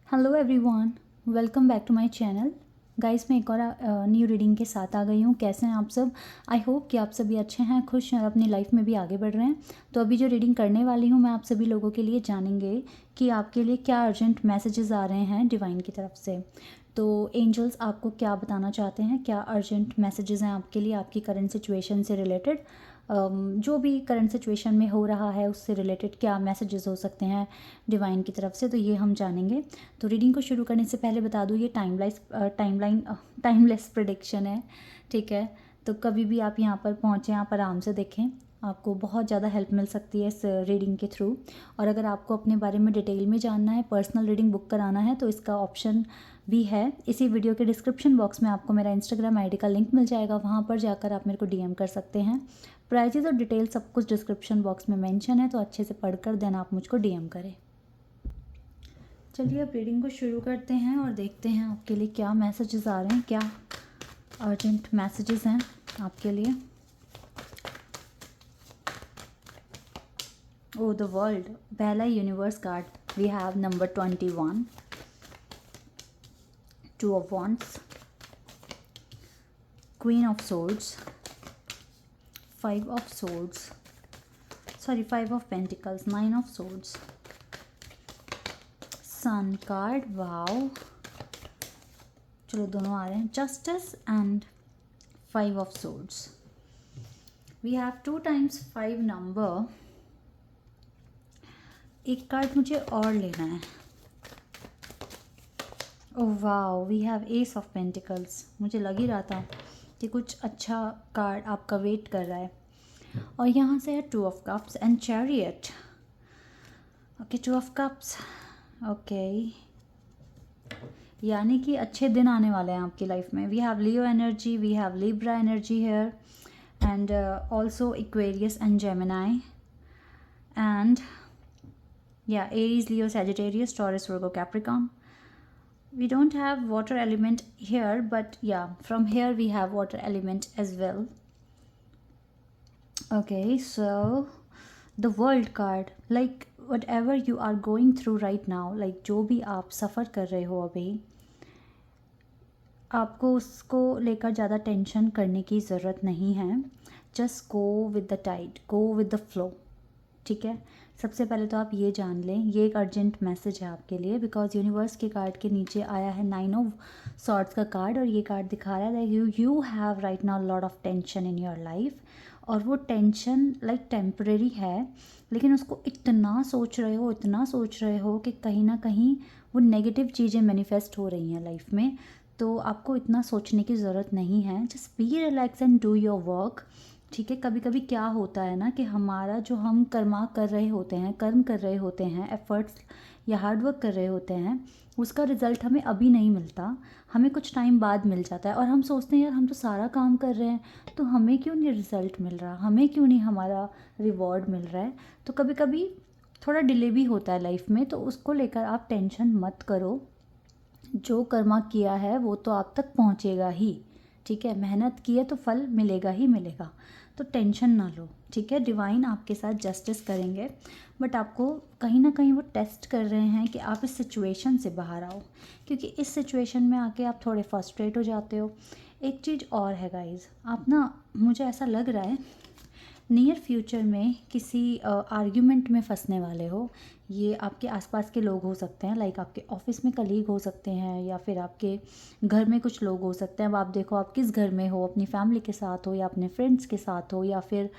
Hello everyone, welcome back to my channel. Guys, मैं एक और न्यू रीडिंग के साथ आ गई हूँ। कैसे हैं आप सब? आई होप कि आप सभी अच्छे हैं, खुश हैं और अपनी लाइफ में भी आगे बढ़ रहे हैं। तो अभी जो रीडिंग करने वाली हूँ मैं आप सभी लोगों के लिए जानेंगे कि आपके लिए क्या अर्जेंट मैसेजेस आ रहे हैं डिवाइन की तरफ से। तो एंजल्स आपको क्या बताना चाहते हैं, क्या अर्जेंट मैसेजेस हैं आपके लिए, आपकी करंट सिचुएशन से रिलेटेड। जो भी करंट सिचुएशन में हो रहा है उससे रिलेटेड क्या मैसेजेस हो सकते हैं डिवाइन की तरफ से, तो ये हम जानेंगे। तो रीडिंग को शुरू करने से पहले बता दूँ, ये टाइमलेस प्रेडिक्शन है, ठीक है। तो कभी भी आप यहाँ पर पहुँचें, आप आराम से देखें, आपको बहुत ज़्यादा हेल्प मिल सकती है इस रीडिंग के थ्रू। और अगर आपको अपने बारे में डिटेल में जानना है, पर्सनल रीडिंग बुक कराना है, तो इसका ऑप्शन भी है। इसी वीडियो के डिस्क्रिप्शन बॉक्स में आपको मेरा इंस्टाग्राम आईडी का लिंक मिल जाएगा, वहाँ पर जाकर आप मेरे को डीएम कर सकते हैं। प्राइजेस और डिटेल सब कुछ डिस्क्रिप्शन बॉक्स में मेंशन है, तो अच्छे से पढ़कर देन आप मुझको डीएम करें। चलिए अब रीडिंग को शुरू करते हैं और देखते हैं आपके लिए क्या मैसेजेस आ रहे हैं, क्या अर्जेंट मैसेजेस हैं आपके लिए। ओ द वर्ल्ड, पहला universe card we have number 21, 2 of wands, queen of swords, 5 of swords, sorry 5 of pentacles, 9 of swords, sun card, wow, चलो दोनों आ रहे हैं, justice and 5 of swords. We have 2 times 5 number. एक card मुझे और लेना है। Oh wow, we have ace of pentacles. मुझे लग ही रहा था कि कुछ अच्छा कार्ड आपका वेट कर रहा है। और यहाँ से है 2 of cups and chariot. Okay, 2 of cups, okay, यानी कि अच्छे दिन आने वाले हैं आपकी लाइफ में। We have Leo energy, we have Libra energy here and also Aquarius and Gemini and yeah, Aries, Leo, Sagittarius, Taurus, Virgo, Capricorn. We don't have water element here, but yeah, from here we have water element as well. Okay, so the world card, like whatever you are going through right now, like जो भी आप सफ़र कर रहे हो अभी, आपको उसको लेकर ज़्यादा टेंशन करने की ज़रूरत नहीं है। Just go with the tide, go with the flow, ठीक है। सबसे पहले तो आप ये जान लें, ये एक अर्जेंट मैसेज है आपके लिए, बिकॉज यूनिवर्स के कार्ड के नीचे आया है 9 ऑफ सॉर्ड्स का कार्ड, और ये कार्ड दिखा रहा है you have right now lot of tension in your life. और वो टेंशन लाइक टेम्परेरी है, लेकिन उसको इतना सोच रहे हो, इतना सोच रहे हो कि कहीं ना कहीं वो नेगेटिव चीज़ें मैनिफेस्ट हो रही हैं लाइफ में। तो आपको इतना सोचने की ज़रूरत नहीं है। Just be relax and do your work, ठीक है। कभी कभी क्या होता है ना कि हमारा जो हम कर्म कर रहे होते हैं, एफर्ट्स या हार्ड वर्क कर रहे होते हैं, उसका रिज़ल्ट हमें अभी नहीं मिलता, हमें कुछ टाइम बाद मिल जाता है। और हम सोचते हैं यार हम तो सारा काम कर रहे हैं, तो हमें क्यों नहीं रिज़ल्ट मिल रहा, हमें क्यों नहीं हमारा रिवॉर्ड मिल रहा है। तो कभी कभी थोड़ा डिले भी होता है लाइफ में, तो उसको लेकर आप टेंशन मत करो। जो कर्मा किया है वो तो आप तक पहुंचेगा ही, ठीक है। मेहनत की है तो फल मिलेगा ही मिलेगा, तो टेंशन ना लो, ठीक है। डिवाइन आपके साथ जस्टिस करेंगे, बट आपको कहीं ना कहीं वो टेस्ट कर रहे हैं कि आप इस सिचुएशन से बाहर आओ, क्योंकि इस सिचुएशन में आके आप थोड़े फ्रस्ट्रेट हो जाते हो। एक चीज़ और है गाइज, आप ना, मुझे ऐसा लग रहा है नियर फ्यूचर में किसी आर्ग्यूमेंट में फंसने वाले हो। ये आपके आसपास के लोग हो सकते हैं, लाइक आपके ऑफिस में कलीग हो सकते हैं, या फिर आपके घर में कुछ लोग हो सकते हैं। अब आप देखो आप किस घर में हो, अपनी फैमिली के साथ हो या अपने फ्रेंड्स के साथ हो, या फिर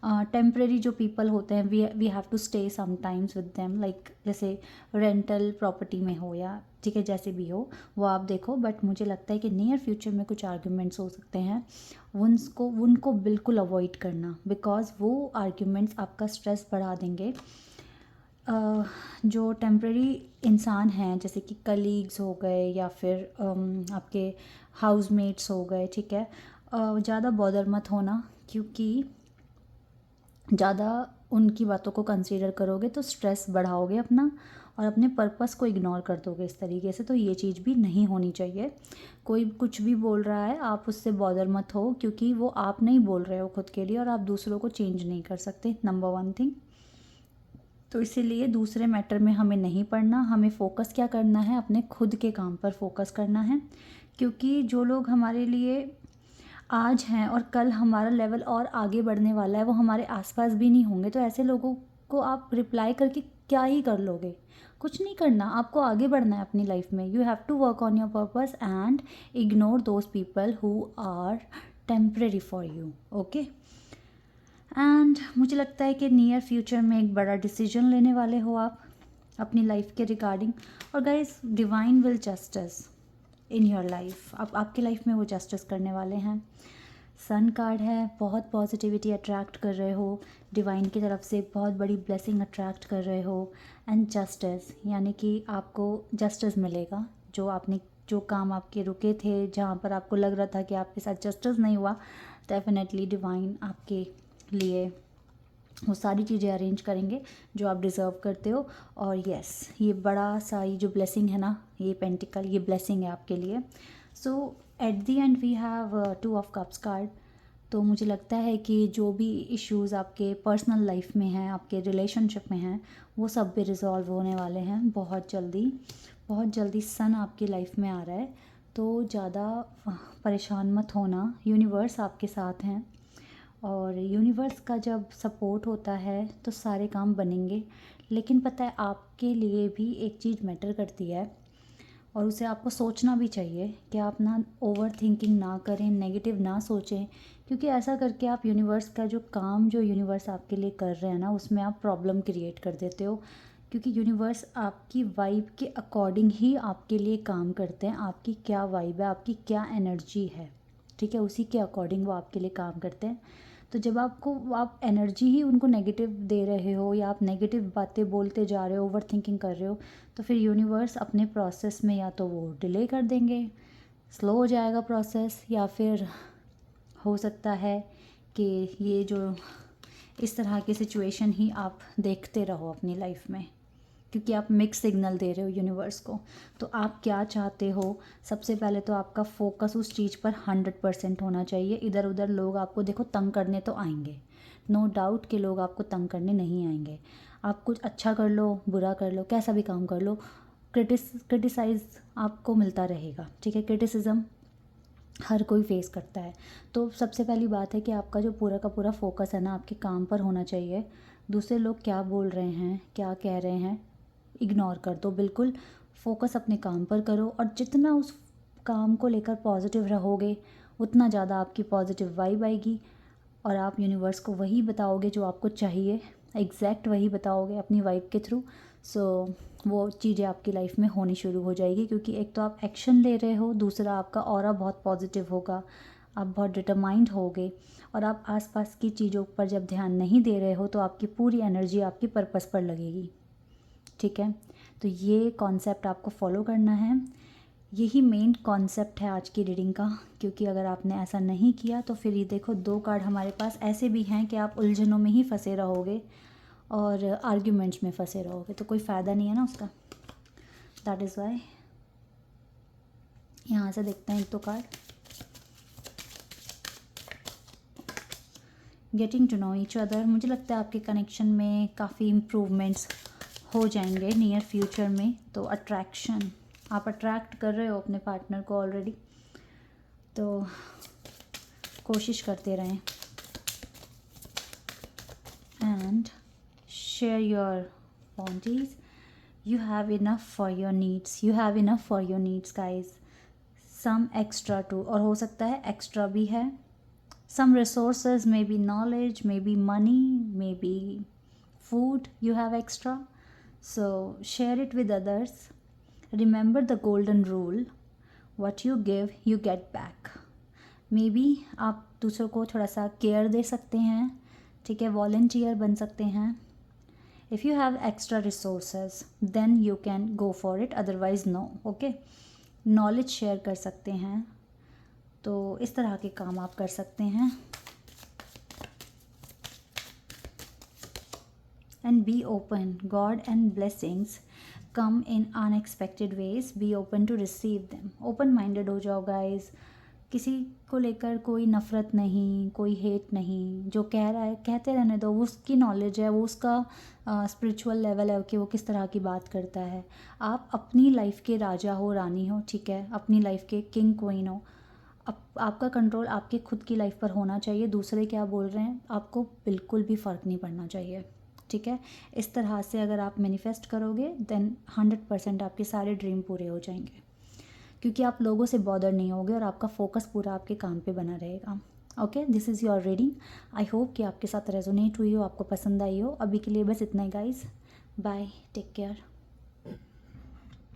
टेम्परेरी जो पीपल होते हैं, we have to stay sometimes with them, like जैसे रेंटल प्रॉपर्टी में हो या ठीक है जैसे भी हो वो आप देखो। बट मुझे लगता है कि नियर फ्यूचर में कुछ आर्ग्यूमेंट्स हो सकते हैं, उनको बिल्कुल अवॉइड करना, बिकॉज वो आर्ग्यूमेंट्स आपका स्ट्रेस बढ़ा देंगे। जो टेम्प्रेरी इंसान हैं जैसे कि कलीग्स हो गए या फिर आपके हाउसमेट्स हो गए, ठीक है, ज़्यादा बॉदर मत होना, क्योंकि ज़्यादा उनकी बातों को कंसीडर करोगे तो स्ट्रेस बढ़ाओगे अपना, और अपने पर्पस को इग्नोर कर दोगे इस तरीके से। तो ये चीज़ भी नहीं होनी चाहिए। कोई कुछ भी बोल रहा है आप उससे बॉदर मत हो, क्योंकि वो आप नहीं बोल रहे हो खुद के लिए, और आप दूसरों को चेंज नहीं कर सकते, नंबर 1 थिंग। तो इसीलिए दूसरे मैटर में हमें नहीं पड़ना, हमें फ़ोकस क्या करना है, अपने खुद के काम पर फोकस करना है। क्योंकि जो लोग हमारे लिए आज हैं और कल हमारा लेवल और आगे बढ़ने वाला है, वो हमारे आसपास भी नहीं होंगे। तो ऐसे लोगों को आप रिप्लाई करके क्या ही कर लोगे? कुछ नहीं करना, आपको आगे बढ़ना है अपनी लाइफ में। You have to work on your purpose and ignore those people who are temporary for you. Okay, and मुझे लगता है कि नियर फ्यूचर में एक बड़ा डिसीजन लेने वाले हो आप अपनी लाइफ के रिगार्डिंग। और guys, divine will justice in your life, अब आपकी लाइफ में वो जस्टिस करने वाले हैं। सन कार्ड है, बहुत पॉजिटिविटी अट्रैक्ट कर रहे हो, डिवाइन की तरफ से एक बहुत बड़ी ब्लेसिंग अट्रैक्ट कर रहे हो। एंड जस्टिस यानी कि आपको जस्टिस मिलेगा। जो काम आपके रुके थे, जहाँ पर आपको लग रहा था कि आपके साथ जस्टिस नहीं हुआ, डेफिनेटली डिवाइन आपके लिए वो सारी चीज़ें अरेंज करेंगे जो आप डिज़र्व करते हो। और यस, ये बड़ा सा ये जो ब्लेसिंग है ना, ये पेंटिकल, ये ब्लेसिंग है आपके लिए। So at the end we have 2 of cups card. तो मुझे लगता है कि जो भी इश्यूज़ आपके पर्सनल लाइफ में हैं, आपके रिलेशनशिप में हैं, वो सब भी रिजॉल्व होने वाले हैं बहुत जल्दी। बहुत जल्दी सन आपकी लाइफ में आ रहा है, तो ज़्यादा परेशान मत होना, यूनिवर्स आपके साथ हैं। और यूनिवर्स का जब सपोर्ट होता है तो सारे काम बनेंगे। लेकिन पता है, आपके लिए भी एक चीज़ मैटर करती है और उसे आपको सोचना भी चाहिए कि आप ना ओवर थिंकिंग ना करें, नेगेटिव ना सोचें। क्योंकि ऐसा करके आप यूनिवर्स का जो काम जो यूनिवर्स आपके लिए कर रहे हैं ना, उसमें आप प्रॉब्लम क्रिएट कर देते हो। क्योंकि यूनिवर्स आपकी वाइब के अकॉर्डिंग ही आपके लिए काम करते हैं। आपकी क्या वाइब है, आपकी क्या एनर्जी है, ठीक है, उसी के अकॉर्डिंग वो आपके लिए काम करते हैं। तो जब आप एनर्जी ही उनको नेगेटिव दे रहे हो या आप नेगेटिव बातें बोलते जा रहे हो, ओवर थिंकिंग कर रहे हो, तो फिर यूनिवर्स अपने प्रोसेस में या तो वो डिले कर देंगे, स्लो हो जाएगा प्रोसेस, या फिर हो सकता है कि ये जो इस तरह की सिचुएशन ही आप देखते रहो अपनी लाइफ में। क्योंकि आप मिक्स सिग्नल दे रहे हो यूनिवर्स को। तो आप क्या चाहते हो, सबसे पहले तो आपका फोकस उस चीज़ पर 100% होना चाहिए। इधर उधर लोग आपको देखो तंग करने तो आएंगे, नो डाउट कि लोग आपको तंग करने नहीं आएंगे। आप कुछ अच्छा कर लो, बुरा कर लो, कैसा भी काम कर लो, क्रिटिसाइज़ आपको मिलता रहेगा, ठीक है। क्रिटिसिज्म हर कोई फेस करता है। तो सबसे पहली बात है कि आपका जो पूरा का पूरा फोकस है ना, आपके काम पर होना चाहिए। दूसरे लोग क्या बोल रहे हैं, क्या कह रहे हैं, इग्नोर कर दो बिल्कुल। फोकस अपने काम पर करो, और जितना उस काम को लेकर पॉजिटिव रहोगे, उतना ज़्यादा आपकी पॉजिटिव वाइब आएगी और आप यूनिवर्स को वही बताओगे जो आपको चाहिए, एग्जैक्ट वही बताओगे अपनी वाइब के थ्रू। सो वो चीज़ें आपकी लाइफ में होनी शुरू हो जाएगी। क्योंकि एक तो आप एक्शन ले रहे हो, दूसरा आपका ऑरा बहुत पॉजिटिव होगा, आप बहुत डिटरमाइंड होगे। और आप आसपास की चीज़ों पर जब ध्यान नहीं दे रहे हो, तो आपकी पूरी एनर्जी आपकी पर्पस पर लगेगी, ठीक है। तो ये कॉन्सेप्ट आपको फॉलो करना है, यही मेन कॉन्सेप्ट है आज की रीडिंग का। क्योंकि अगर आपने ऐसा नहीं किया तो फिर ये देखो 2 कार्ड हमारे पास ऐसे भी हैं कि आप उलझनों में ही फंसे रहोगे और आर्ग्यूमेंट्स में फंसे रहोगे, तो कोई फ़ायदा नहीं है ना उसका। दैट इज़ वाई यहाँ से देखते हैं 1-2 card. Getting to know each other, मुझे लगता है आपके कनेक्शन में काफ़ी इम्प्रूवमेंट्स हो जाएंगे नियर फ्यूचर में। तो अट्रैक्शन, आप अट्रैक्ट कर रहे हो अपने पार्टनर को ऑलरेडी, तो कोशिश करते रहें। And share your boundaries, you have enough for your needs, you have enough for your needs guys. Some extra too, और हो सकता है एक्स्ट्रा भी है। Some resources, maybe knowledge, maybe money, maybe food you have extra. So share it with others. Remember the golden rule, what you give, you get back. Maybe आप दूसरों को थोड़ा सा केयर दे सकते हैं, ठीक है, वॉलंटियर बन सकते हैं। If you have extra resources, then you can go for it, otherwise no, okay. Knowledge share कर सकते हैं, तो इस तरह के काम आप कर सकते हैं। And be open, God and blessings come in unexpected ways, be open to receive them. Open minded हो जाओ गाइज, किसी को लेकर कोई नफ़रत नहीं, कोई हेट नहीं, जो कह रहा है कहते रहने दो, वो उसकी नॉलेज है, वो उसका स्पिरिचुअल लेवल है कि वो किस तरह की बात करता है। आप अपनी लाइफ के राजा हो, रानी हो, ठीक है, अपनी लाइफ के किंग क्वीन हो। आपका कंट्रोल आपके खुद की लाइफ पर होना चाहिए। दूसरे क्या बोल रहे हैं आपको बिल्कुल भी फ़र्क नहीं पड़ना चाहिए, ठीक है। इस तरह से अगर आप मैनिफेस्ट करोगे देन 100% आपके सारे ड्रीम पूरे हो जाएंगे, क्योंकि आप लोगों से बॉदर नहीं होगे और आपका फोकस पूरा आपके काम पे बना रहेगा। Okay, this is your reading. I hope कि आपके साथ रेजोनेट हुई हो, आपको पसंद आई हो। अभी के लिए बस इतना ही गाइज, बाय, टेक केयर।